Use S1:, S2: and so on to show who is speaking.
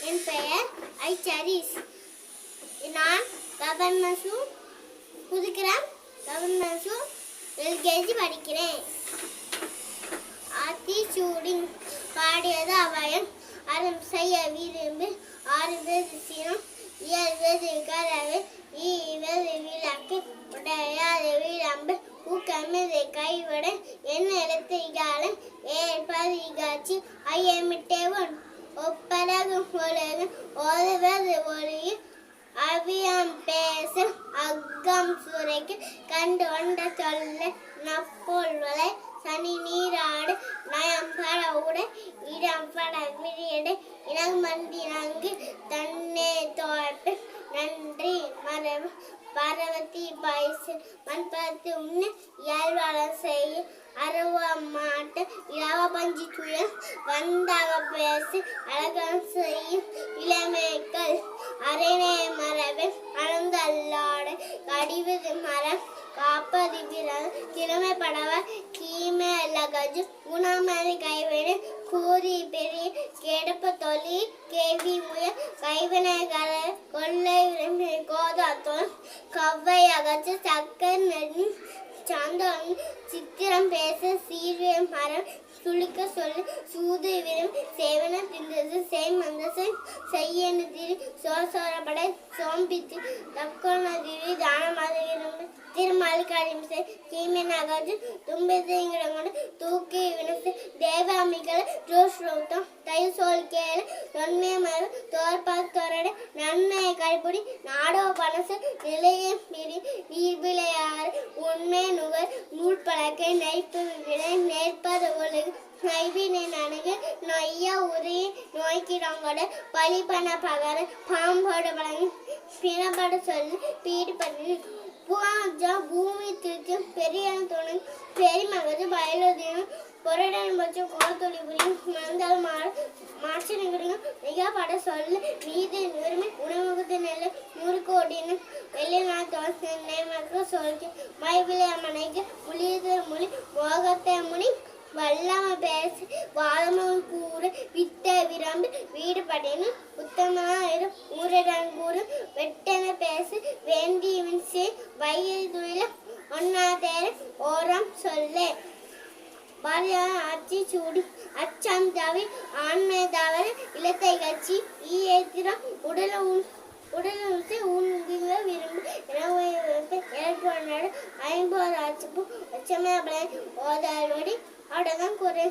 S1: என் பெயர் ஐ சரிஸ். நான் government புதுக்கிராம் government LKG படிக்கிறேன். ஆத்திச்சூடி பாடியது அவயம் அறம் செய்ய விரும்பு 6 சீனம் 7 கதவு 20 விளக்கு உடையாது விளம்பு ஊக்கமிதை கைவிட என்ன எழுத்துகாலம் ஏற்பது காட்சி ஐயமிட்டேவன் ஒப்பரகும் உலகம் ஓதுவது ஒளியில் அவியம் பேச அக்கம் சுரைக்கு கண்டு ஒன்ற சொல்ல நப்பொல்வலை சனி நீராடு நயம் பட உடை இடம் பட விரியடை இனமந்தி நங்கு தன்னே தோப்பு நன்றி மரம் பரவத்தி பாய்சு மண்பத்து உண்ணு இயல்பாளம் செய்ய அருவ மாட்டு இளவ பஞ்சி துயல் வந்தாக பேசு அழகம் செய்யும் இளமேக்கள் அரணே மரபு அனந்தல்லாடு கடிவது மரம் காப்பது பிறகு திறமைப்படவ கீமே லகஜு குணமதி கைவினை கூறி பெரிய கெடுப்பு தொலி கேவி முய கைவினை கர கொள்ளை விரும்பி கோதாத்தோல் கவ்வை அகற்று சக்கர் நெறி சாந்தோன் சித்திரம் பேச சீர்வே மரம் சுளிக்க சொல்லி சூது விரும் சேவன தின்றது செய் மந்தசை செய்யனு திரி சோசோரப்படை சோம்பித்து தக்கோன திரி தானமாக விரும்பி திருமாலிகாரிமிசை கீமெனாகாஜு தும்பிதிங்கடங்கொண்டு தூக்கி வினசு தேவாமிகள் ஜோஷ்ரோத்தம் தயிர் சோல்கேல நன்மை மரம் தோற்பாத்தோரட நன்மை கைப்பிடி நாடோ பனசு நிலைய மிரி நீர்பிளையாறு உண்மை நுகர் நூல் பழக்கை நைப்பு வினை நேர்ப்பது ஒழுகு நைவினை நனகு நொய்ய உரிய நோய்க்கிடங்கொட பழி பண்ண பகர பாம்போட பழங்கி பிணப்பட சொல்லி பீடு பண்ணி பூமி திருச்சும் பெரிய துணை பெருமகது பயலோதியும் பொருடன் பட்ச கோலத்தொழி புரியும் மந்தால் மாட்சி நிகழ்ச்சியும் மிக பட சொல்ல மீது உரிமை உணவகத்து நெல்லை 100 கோடின்னு வெளிநாள் தோசை சொல்லிச்சு மைவிலை அம்மனைக்கு முழியது மொழி மோகத்தை முனி வல்லம பேசி வாதமும் கூட வித்த விரும்பி வீடு படையனு உத்தம ஊரடன் கூறு வெட்டன பேசி வேண்டியவன் சே வயதுல ஒன்னாதேர ஓரம் சொல்ல ஆட்சி சூடி அச்சம் தவி ஆண்மை தவறு இலத்தை கட்சி ஈத்திரம் உடலுசை உண்கிற விரும்பு எனக்கு 50 ஆட்சிப்பு லட்சமே ஓதாடி அவ்வளோதான் குறை